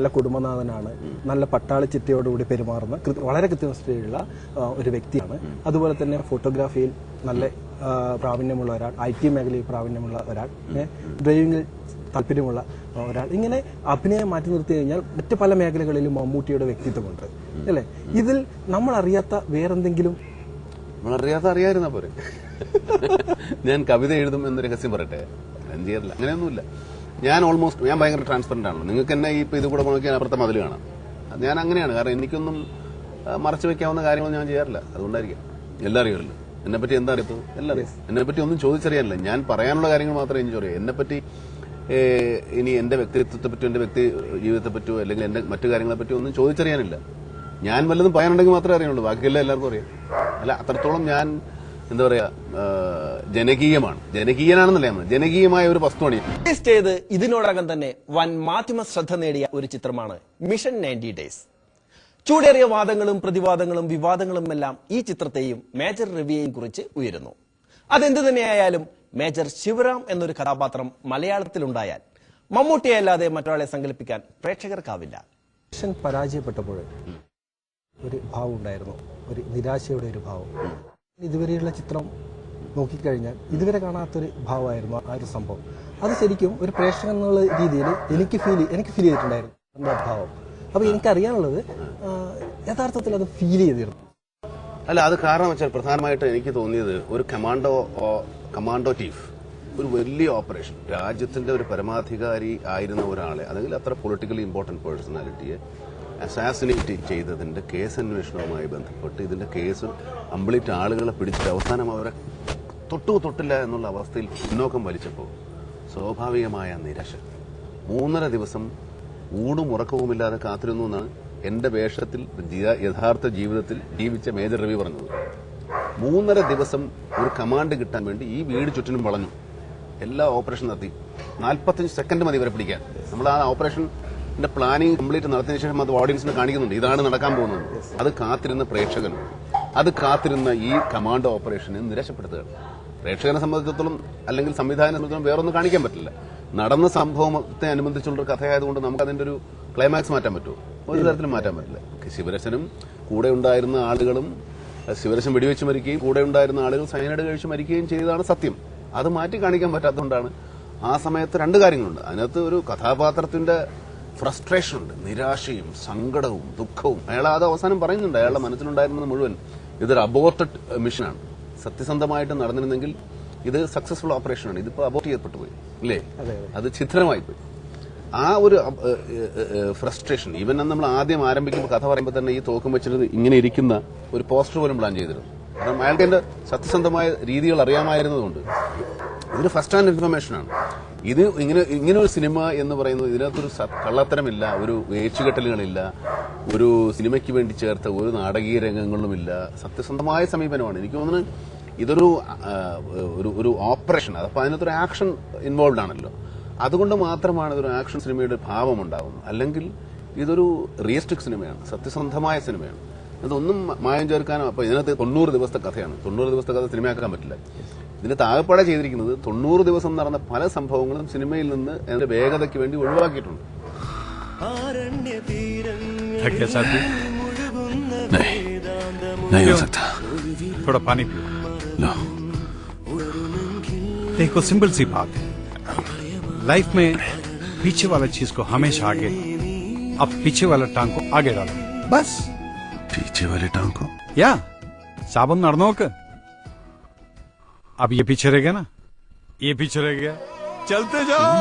നല്ല കുടുംബനാഥനാണ്, നല്ല പട്ടാളി ചിട്ടയോടുകൂടി പെരുമാറുന്ന വളരെ കൃത്യനിഷ്ഠയുള്ള ഒരു വ്യക്തിയാണ്. അതുപോലെ തന്നെ ഫോട്ടോഗ്രാഫിയിൽ നല്ല പ്രാവീണ്യമുള്ള ഒരാൾ, IT മേഖലയിൽ പ്രാവീണ്യമുള്ള ഒരാൾ, ഡ്രൈവിംഗിൽ താല്പര്യമുള്ള ഒരാൾ. ഇങ്ങനെ അഭിനയം മാറ്റി നിർത്തി കഴിഞ്ഞാൽ മറ്റ് പല മേഖലകളിലും മമ്മൂട്ടിയുടെ വ്യക്തിത്വമുണ്ട് അല്ലേ? ഇതിൽ നമ്മൾ അറിയാത്ത വേറെന്തെങ്കിലും? അറിയായിരുന്ന പോരെ. ഞാൻ കവിത എഴുതും എന്ന് രഹസ്യം പറയട്ടെ, ഞാൻ ചെയ്യാറില്ല, അങ്ങനെയൊന്നുമില്ല. ഞാൻ ഭയങ്കര ട്രാൻസ്പെറന്റ് ആണല്ലോ. നിങ്ങൾക്ക് എന്നെ ഇപ്പൊ ഇത് കൂടെ നോക്കിയാൽ അപ്പുറത്തെ മതിൽ കാണാം. ഞാൻ അങ്ങനെയാണ്. കാരണം എനിക്കൊന്നും മറച്ചു വെക്കാവുന്ന കാര്യങ്ങൾ ഞാൻ ചെയ്യാറില്ല. അതുകൊണ്ടായിരിക്കും. എല്ലാം അറിയാമല്ലോ എന്നെപ്പറ്റി. എന്താ അറിയപ്പോൾ എല്ലാം അറിയാം. എന്നെപ്പറ്റി ഒന്നും ചോദിച്ചറിയാനില്ല. ഞാൻ പറയാനുള്ള കാര്യങ്ങൾ മാത്രമേ എനിക്ക് അറിയാം. എന്നെപ്പറ്റി ഇനി എന്റെ വ്യക്തിത്വത്തെ പറ്റിയോ എന്റെ വ്യക്തി ജീവിതത്തെ പറ്റിയോ അല്ലെങ്കിൽ എന്റെ മറ്റു കാര്യങ്ങളെ പറ്റിയോ ഒന്നും ചോദിച്ചറിയാനില്ല. ഞാൻ വല്ലതും പറയാനുണ്ടെങ്കിൽ മാത്രമേ അറിയുള്ളൂ. ബാക്കിയെല്ലാം എല്ലാവർക്കും അറിയാം. അല്ല, അത്രത്തോളം ഞാൻ എന്താ പറയാ, ജനകീയമാണ്. ജനകീയനാണെന്നല്ല, ജനകീയമായ ഒരു വസ്തുവാണ്. ചെയ്ത് ഇതിനോടകം തന്നെ വൻ മാധ്യമ ശ്രദ്ധ നേടിയ ഒരു ചിത്രമാണ് മിഷൻ 90 ഡേയ്സ്. ചൂടേറിയ വാദങ്ങളും പ്രതിവാദങ്ങളും വിവാദങ്ങളും എല്ലാം ഈ ചിത്രത്തെയും മേജർ രവിയെയും കുറിച്ച് ഉയരുന്നു. അതെന്തു തന്നെയായാലും മേജർ ശിവറാം എന്നൊരു കഥാപാത്രം മലയാളത്തിലുണ്ടായാൽ മമ്മൂട്ടിയല്ലാതെ മറ്റൊരാളെ സങ്കല്പിക്കാൻ പ്രേക്ഷകർക്കാവില്ല. മിഷൻ പരാജയപ്പെട്ടപ്പോൾ ഒരു ഭാവം ഉണ്ടായിരുന്നു, ഒരു നിരാശയുടെ ഒരു ഭാവം. ഇതുവരെയുള്ള ചിത്രം നോക്കിക്കഴിഞ്ഞാൽ ഇതുവരെ കാണാത്തൊരു ഭാവമായിരുന്നു ആ ഒരു സംഭവം. അത് ശരിക്കും ഒരു പ്രേക്ഷകൻ എന്നുള്ള രീതിയിൽ എനിക്ക് ഫീൽ ചെയ്തിട്ടുണ്ടായിരുന്നു എൻ്റെ ഭാവം. അപ്പൊ എനിക്കറിയാനുള്ളത് യഥാർത്ഥത്തിൽ അത് ഫീൽ ചെയ്തിരുന്നു. അല്ല, അത് കാരണം വെച്ചാൽ പ്രധാനമായിട്ട് എനിക്ക് തോന്നിയത് ഒരു കമാൻഡോ ചീഫ്, ഒരു വലിയ ഓപ്പറേഷൻ, രാജ്യത്തിന്റെ ഒരു പരമാധികാരി ആയിരുന്ന ഒരാളെ, അല്ലെങ്കിൽ അത്ര പൊളിറ്റിക്കലി ഇമ്പോർട്ടന്റ് പേഴ്സണാലിറ്റിയെ അസാസിനേറ്റ് ചെയ്തതിന്റെ കേസന്വേഷണവുമായി ബന്ധപ്പെട്ട് ഇതിന്റെ കേസ് കംപ്ലീറ്റ് ആളുകളെ പിടിച്ചിട്ട് അവസാനം അവരെ തൊട്ടില്ല എന്നുള്ള അവസ്ഥയിൽ പിന്നോക്കം വലിച്ചപ്പോൾ സ്വാഭാവികമായ നിരാശ. 3.5 ദിവസം ഊണും ഉറക്കവുമില്ലാതെ കാത്തിരുന്നു എന്നാണ് എന്റെ വേഷത്തിൽ യഥാർത്ഥ ജീവിതത്തിൽ ജീവിച്ച മേജർ രവി പറഞ്ഞത്. 3.5 ദിവസം ഒരു കമാൻഡ് കിട്ടാൻ വേണ്ടി ഈ വീട് ചുറ്റിനും വളഞ്ഞു. എല്ലാ ഓപ്പറേഷൻ നടത്തി 45 സെക്കൻഡ് മതി ഇവരെ പിടിക്കാൻ. നമ്മൾ ആ ഓപ്പറേഷന്റെ പ്ലാനിങ് കംപ്ലീറ്റ് നടത്തിയതിനു ശേഷം അത് ഓഡിയൻസിന് കാണിക്കുന്നുണ്ട്, ഇതാണ് നടക്കാൻ പോകുന്നത്. അത് കാത്തിരുന്ന പ്രേക്ഷകൻ, അത് കാത്തിരുന്ന ഈ കമാൻഡോ ഓപ്പറേഷനെ നിരാശപ്പെടുത്തുകയാണ്. പ്രേക്ഷകനെ സംബന്ധിച്ചിടത്തോളം അല്ലെങ്കിൽ സംവിധായകനെ സംബന്ധിച്ചിടത്തോളം വേറൊന്നും കാണിക്കാൻ പറ്റില്ല. നടന്ന സംഭവത്തെ അനുബന്ധിച്ചുള്ള കഥയായതുകൊണ്ട് നമുക്ക് അതിന്റെ ഒരു ക്ലൈമാക്സ് മാറ്റാൻ പറ്റുമോ? ഒരു തരത്തിലും മാറ്റാൻ പറ്റില്ല. ശിവരശനും കൂടെ ഉണ്ടായിരുന്ന ആളുകളും, ശിവരശൻ വെടിവെച്ച് മരിക്കുകയും കൂടെ ഉണ്ടായിരുന്ന ആളുകൾ സൈനൈഡ് കഴിച്ച് മരിക്കുകയും ചെയ്തതാണ് സത്യം. അത് മാറ്റി കാണിക്കാൻ പറ്റാത്തതുകൊണ്ടാണ് ആ സമയത്ത് 2 കാര്യങ്ങളുണ്ട്. അതിനകത്ത് ഒരു കഥാപാത്രത്തിന്റെ ഫ്രസ്ട്രേഷൻ ഉണ്ട്, നിരാശയും സങ്കടവും ദുഃഖവും. അയാൾ അത് അവസാനം പറയുന്നുണ്ട്. അയാളുടെ മനസ്സിലുണ്ടായിരുന്നത് മുഴുവൻ ഇതൊരു അബോർട്ടഡ് മിഷനാണ്. സത്യസന്ധമായിട്ട് നടന്നിരുന്നെങ്കിൽ ഇത് സക്സസ്ഫുൾ ഓപ്പറേഷനാണ്. ഇതിപ്പോ അബോർട്ട് ചെയ്യപ്പെട്ടു പോയി അല്ലേ? അത് ഛിദ്രമായി പോയി. ആ ഒരു ഫ്രസ്ട്രേഷൻ, ഈവൻ നമ്മൾ ആദ്യം ആരംഭിക്കുമ്പോൾ കഥ പറയുമ്പോൾ തന്നെ ഈ തോക്കും വെച്ചിട്ട് ഇങ്ങനെ ഇരിക്കുന്ന ഒരു പോസ്റ്റർ പോലും പ്ലാൻ ചെയ്തിരുന്നു. കാരണം അയാൾക്ക് എന്റെ സത്യസന്ധമായ രീതികൾ അറിയാമായിരുന്നതുകൊണ്ട്. ഇതൊരു ഫസ്റ്റ് ഹാൻഡ് ഇൻഫർമേഷനാണ്. ഇത് ഇങ്ങനെ ഒരു സിനിമ എന്ന് പറയുന്നത് ഇതിനകത്തൊരു കള്ളത്തരമില്ല, ഒരു വേച്ചുകെട്ടലുകളില്ല, ഒരു സിനിമയ്ക്ക് വേണ്ടി ചേർത്ത ഒരു നാടകീയ രംഗങ്ങളുമില്ല. സത്യസന്ധമായ സമീപനമാണ്. എനിക്ക് തോന്നുന്നത് ഇതൊരു ഒരു ഓപ്പറേഷൻ, അതപ്പോൾ അതിനകത്തൊരു ആക്ഷൻ ഇൻവോൾവ് ആണല്ലോ. അതുകൊണ്ട് മാത്രമാണ് ഇതൊരു ആക്ഷൻ സിനിമയുടെ ഭാവം ഉണ്ടാവുന്നത്. അല്ലെങ്കിൽ ഇതൊരു റിയലിസ്റ്റിക് സിനിമയാണ്, സത്യസന്ധമായ സിനിമയാണ്. അതൊന്നും മായം ചേർക്കാനോ. അപ്പൊ ഇതിനകത്ത് 90 ദിവസത്തെ കഥയാണ്. 90 ദിവസത്തെ കഥ സിനിമയാക്കാൻ പറ്റില്ല. ഇതിനകത്ത് ആകെപ്പാടെ ചെയ്തിരിക്കുന്നത് 90 ദിവസം നടന്ന പല സംഭവങ്ങളും സിനിമയിൽ നിന്ന് അതിന്റെ വേഗതയ്ക്ക് വേണ്ടി ഒഴിവാക്കിയിട്ടുണ്ട്. थोड़ा पानी पियो। देखो सिंपल सी बात है, लाइफ में पीछे वाला चीज को हमेशा आगे, अब पीछे वाला टांग को आगे डालो बस। पीछे वाले टांग को या साबुन നടന്നു നോക്ക്. अब ये पीछे रह गया ना, ये पीछे रह गया, चलते जाओ.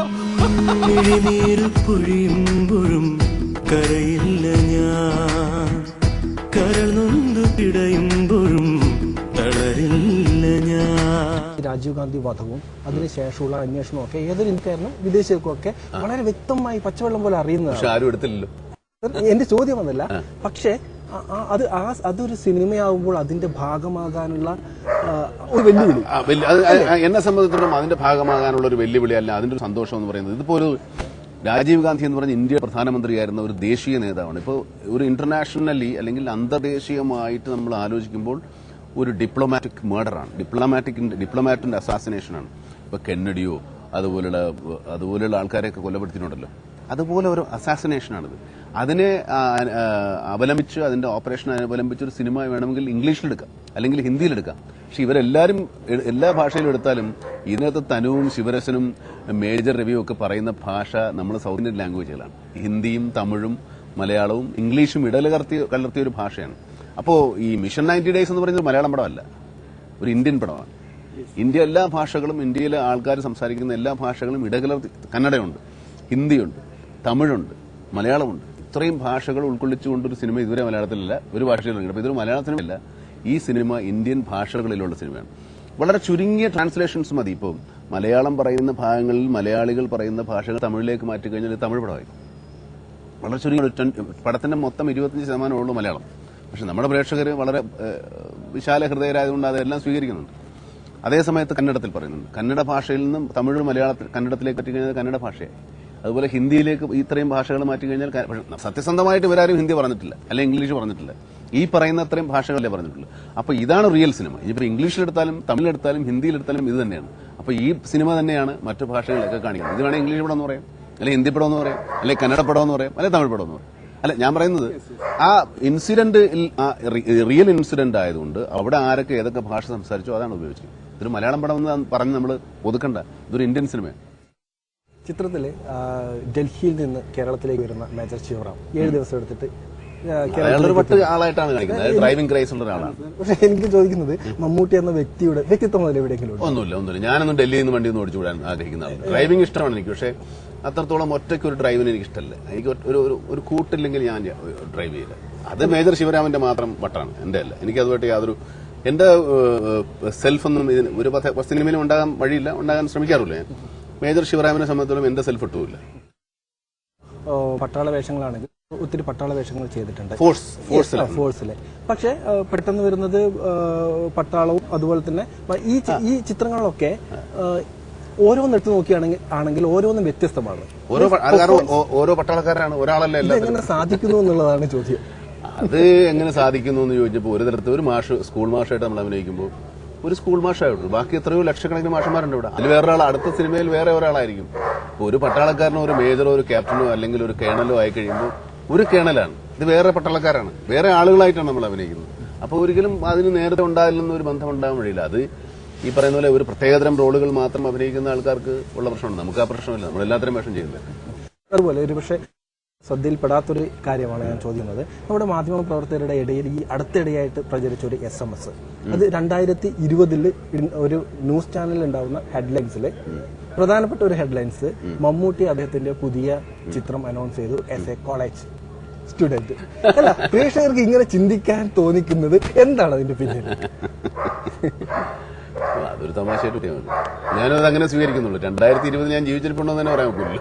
രാജീവ് ഗാന്ധി വധവും അതിനുശേഷമുള്ള അന്വേഷണവും ഒക്കെ ഏതൊരു ഇന്ത്യക്കാരനും വിദേശികൾക്കും ഒക്കെ വളരെ വ്യക്തമായി പച്ചവെള്ളം പോലെ അറിയുന്നതാണ്. ആരും എടുത്തില്ലല്ലോ. എന്റെ ചോദ്യം വന്നല്ല, പക്ഷേ അതൊരു സിനിമയാവുമ്പോൾ അതിന്റെ ഭാഗമാകാനുള്ള ഒരു വെല്ലുവിളി, എന്നെ സംബന്ധിച്ചിടത്തോളം അതിന്റെ ഭാഗമാകാനുള്ള ഒരു വെല്ലുവിളി അല്ല, അതിന്റെ ഒരു സന്തോഷം എന്ന് പറയുന്നത്. ഇതിപ്പോ ഒരു രാജീവ് ഗാന്ധി എന്ന് പറഞ്ഞ ഇന്ത്യ പ്രധാനമന്ത്രിയായിരുന്ന ഒരു ദേശീയ നേതാവാണ്. ഇപ്പോൾ ഒരു ഇന്റർനാഷണലി അല്ലെങ്കിൽ അന്തർദേശീയമായിട്ട് നമ്മൾ ആലോചിക്കുമ്പോൾ ഒരു ഡിപ്ലോമാറ്റിക് മേർഡറാണ്, ഡിപ്ലോമാറ്റിന്റെ അസാസിനേഷനാണ്. ഇപ്പൊ കെന്നഡിയോ അതുപോലുള്ള ആൾക്കാരെയൊക്കെ കൊല്ലപ്പെടുത്തിയിട്ടുണ്ടല്ലോ. അതുപോലെ ഒരു അസാസിനേഷനാണിത്. അതിനെ അവലംബിച്ച്, അതിന്റെ ഓപ്പറേഷൻ അവലംബിച്ച് ഒരു സിനിമ വേണമെങ്കിൽ ഇംഗ്ലീഷിലെടുക്കാം, അല്ലെങ്കിൽ ഹിന്ദിയിലെടുക്കാം. പക്ഷെ ഇവരെല്ലാവരും എല്ലാ ഭാഷയിലും എടുത്താലും ഇതിനകത്ത് തനുവും ശിവരസനും മേജർ രവിയും ഒക്കെ പറയുന്ന ഭാഷ നമ്മൾ സൗത്ത് ഇന്ത്യൻ ലാംഗ്വേജുകളാണ്. ഹിന്ദിയും തമിഴും മലയാളവും ഇംഗ്ലീഷും കലർത്തിയ ഒരു ഭാഷയാണ്. അപ്പോൾ ഈ മിഷൻ 90 ഡേയ്സ് എന്ന് പറയുന്നത് മലയാളം പടമല്ല, ഒരു ഇന്ത്യൻ പടമാണ്. ഇന്ത്യ എല്ലാ ഭാഷകളും, ഇന്ത്യയിലെ ആൾക്കാർ സംസാരിക്കുന്ന എല്ലാ ഭാഷകളും ഇടകലർത്തി, കന്നഡയുണ്ട്, ഹിന്ദിയുണ്ട്, തമിഴുണ്ട്, മലയാളമുണ്ട്. ഇത്രയും ഭാഷകൾ ഉൾക്കൊള്ളിച്ചുകൊണ്ടൊരു സിനിമ ഇതുവരെ മലയാളത്തിലല്ല, ഒരു ഭാഷയിലും. അപ്പോൾ ഇതൊരു മലയാള സിനിമയല്ല, ഈ സിനിമ ഇന്ത്യൻ ഭാഷകളിലുള്ള സിനിമയാണ്. വളരെ ചുരുങ്ങിയ ട്രാൻസ്ലേഷൻസ് മതി. ഇപ്പോൾ മലയാളം പറയുന്ന ഭാഗങ്ങളിൽ മലയാളികൾ പറയുന്ന ഭാഷകൾ തമിഴിലേക്ക് മാറ്റിക്കഴിഞ്ഞാൽ തമിഴ് പടമായി. വളരെ ചുരുങ്ങിയ പടത്തിന്റെ മൊത്തം 25% മലയാളം. പക്ഷെ നമ്മുടെ പ്രേക്ഷകർ വളരെ വിശാല ഹൃദയരായതുകൊണ്ട് അതെല്ലാം സ്വീകരിക്കുന്നുണ്ട്. അതേസമയത്ത് കന്നഡത്തിൽ പറയുന്നുണ്ട്. കന്നഡ ഭാഷയിൽ നിന്നും തമിഴ് കന്നഡത്തിലേക്ക് മാറ്റിക്കഴിഞ്ഞാൽ കന്നഡ ഭാഷയായി. അതുപോലെ ഹിന്ദിയിലേക്ക് ഇത്രയും ഭാഷകൾ മാറ്റിക്കഴിഞ്ഞാൽ, സത്യസന്ധമായിട്ട് ഇവരാരും ഹിന്ദി പറഞ്ഞിട്ടില്ല, അല്ലെങ്കിൽ ഇംഗ്ലീഷ് പറഞ്ഞിട്ടില്ല. ഈ പറയുന്ന അത്രയും ഭാഷകളല്ലേ പറഞ്ഞിട്ടുള്ളൂ. അപ്പൊ ഇതാണ് റിയൽ സിനിമ. ഇനിയിപ്പോൾ ഇംഗ്ലീഷിലെടുത്താലും തമിഴിലെടുത്താലും ഹിന്ദിയിലെടുത്താലും ഇത് തന്നെയാണ്. അപ്പൊ ഈ സിനിമ തന്നെയാണ് മറ്റു ഭാഷകളിലൊക്കെ കാണിക്കുന്നത്. ഇത് വേണമെങ്കിൽ ഇംഗ്ലീഷ് പടം എന്ന് പറയാം, അല്ലെങ്കിൽ ഹിന്ദി പടം എന്ന് പറയാം, അല്ലെങ്കിൽ കന്നഡ പടം എന്ന് പറയാം, അല്ലെങ്കിൽ തമിഴ് പടം എന്ന് പറയാം. അല്ല, ഞാൻ പറയുന്നത് ആ ഇൻസിഡന്റ് റിയൽ ഇൻസിഡന്റ് ആയതുകൊണ്ട് അവിടെ ആരൊക്കെ ഏതൊക്കെ ഭാഷ സംസാരിച്ചോ അതാണ് ഉപയോഗിച്ചത്. ഇതൊരു മലയാളം പടം എന്ന് പറഞ്ഞ് നമ്മൾ ഒതുക്കണ്ട, ഇതൊരു ഇന്ത്യൻ സിനിമയാണ്. ചിത്രത്തില് ഡൽഹിയിൽ നിന്ന് കേരളത്തിലേക്ക് വരുന്ന മേജർ ശിവറാം 7 ദിവസം എടുത്തിട്ട് അയാളൊരു പട്ട് ആളായിട്ടാണ് കാണിക്കുന്നത്, ഡ്രൈവിംഗ് ക്രൈസ് ഉള്ള ഒരാളാണ്. പക്ഷെ എനിക്ക് ചോദിക്കുന്നത് മമ്മൂട്ടി എന്ന വ്യക്തിയുടെ വ്യക്തിത്വം മുതൽ എവിടെയെങ്കിലും ഒന്നുമില്ല. ഞാനൊന്നും ഡൽഹിയിൽ നിന്ന് വണ്ടി ഒന്നും ഓടിച്ചുവിടാൻ ആഗ്രഹിക്കുന്ന ആളാണ്. ഡ്രൈവിംഗ് ഇഷ്ടമാണ് എനിക്ക്, പക്ഷേ അത്രത്തോളം ഒറ്റയ്ക്ക് ഒരു ഡ്രൈവിന് എനിക്ക് ഇഷ്ടമല്ല. എനിക്ക് ഒരു കൂട്ടില്ലെങ്കിൽ ഞാൻ ഡ്രൈവ് ചെയ്യില്ല. അത് മേജർ ശിവരാമന്റെ മാത്രം വട്ടാണ്, എന്റെ അല്ല. എനിക്ക് അതുമായിട്ട് യാതൊരു, എന്റെ സെൽഫൊന്നും ഇതിന് ഒരു സിനിമയിലും ഉണ്ടാകാൻ വഴിയില്ല, ഉണ്ടാകാൻ ശ്രമിക്കാറില്ല ഞാൻ. മേജർ ശിവരാമനെ സംബന്ധിച്ചിടത്തോളം എന്റെ സെൽഫ് ഇട്ടുമില്ല. പട്ടാള വേഷങ്ങളാണെങ്കിൽ ഒത്തിരി പട്ടാള വേഷങ്ങൾ ചെയ്തിട്ടുണ്ട് ഫോഴ്സിലെ. പക്ഷെ പെട്ടെന്ന് വരുന്നത് പട്ടാളവും അതുപോലെ തന്നെ ഈ ചിത്രങ്ങളിലൊക്കെ ഓരോന്നെടുത്ത് നോക്കുകയാണെങ്കിൽ ഓരോന്നും വ്യത്യസ്തമാണ്. ഓരോ പട്ടാളക്കാരാണ്, ഒരാളല്ല. എങ്ങനെ സാധിക്കുന്നു എന്നുള്ളതാണ് ചോദ്യം. അത് എങ്ങനെ സാധിക്കുന്നു എന്ന് ചോദിച്ചപ്പോൾ ഒരു തരത്തിൽ ഒരു സ്കൂൾ മാഷായിട്ട് നമ്മൾ അഭിനയിക്കുമ്പോൾ ഒരു സ്കൂൾ മാഷായിട്ടുള്ളൂ. ബാക്കി എത്രയോ ലക്ഷക്കണക്കിന് മാഷന്മാരുണ്ട് ഇവിടെ. അതിൽ വേറെ ഒരാൾ, അടുത്ത സിനിമയിൽ വേറെ ഒരാളായിരിക്കും. ഒരു പട്ടാളക്കാരനോ ഒരു മേജറോ ഒരു ക്യാപ്റ്റനോ അല്ലെങ്കിൽ ഒരു കേണലോ ആയി കഴിയുമ്പോൾ ഒരു കേണലാണ്, ഇത് വേറെ പട്ടാളക്കാരാണ്, വേറെ ആളുകളായിട്ടാണ് നമ്മൾ അഭിനയിക്കുന്നത്. അപ്പോൾ ഒരിക്കലും അതിന് നേരത്തെ ഉണ്ടായില്ലെന്ന ഒരു ബന്ധം ഉണ്ടാകാൻ വഴിയില്ല. അത് ഈ പറയുന്ന പോലെ ഒരു പ്രത്യേകതരം റോളുകൾ മാത്രം അഭിനയിക്കുന്ന ആൾക്കാർക്ക് ഉള്ള പ്രശ്നമുണ്ട്. നമുക്ക് ആ പ്രശ്നമില്ല, നമ്മൾ എല്ലാത്തരം വേഷം ചെയ്യുന്നില്ല. അതുപോലെ ഒരു പക്ഷേ ശ്രദ്ധയിൽപ്പെടാത്തൊരു കാര്യമാണ് ഞാൻ ചോദിക്കുന്നത്. നമ്മുടെ മാധ്യമ പ്രവർത്തകരുടെ ഇടയിൽ ഈ അടുത്തിടെയായിട്ട് പ്രചരിച്ച ഒരു SMS, അത് 2020 ഒരു ന്യൂസ് ചാനലിൽ ഉണ്ടാവുന്ന ഹെഡ്ലൈൻസിൽ പ്രധാനപ്പെട്ട ഒരു ഹെഡ്ലൈൻസ്, മമ്മൂട്ടി അദ്ദേഹത്തിന്റെ പുതിയ ചിത്രം അനൗൺസ് ചെയ്തു ആസ് എ കോളേജ് സ്റ്റുഡന്റ്. അല്ല, പ്രേക്ഷകർക്ക് ഇങ്ങനെ ചിന്തിക്കാൻ തോന്നിക്കുന്നത് എന്താണ് അതിന്റെ പിന്നിൽ? അതൊരു തമാശയായിട്ട് ഞാനത് അങ്ങനെ സ്വീകരിക്കുന്നുള്ളൂ. 2020 ഞാൻ ജീവിച്ചിരിപ്പുണ്ടോ എന്ന് തന്നെ പറയാൻ ഒക്കില്ല.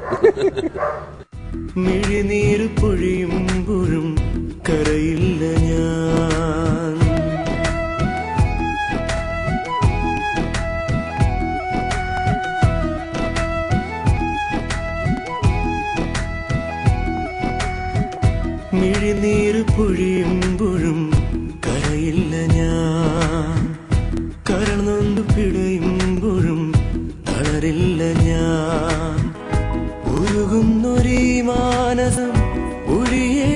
മിഴിനീര് പൊഴിയുമ്പോഴും കരയില്ല ഞാൻ. മിഴിനീര് പൊഴിയുമ്പോഴും കരയില്ല ഞാൻ. കരനൊന്തു പിടയുമ്പോഴും തളരില്ല ഞാൻ. ഉരുകുന്നൊരീ മാനസം ഒഴിയേ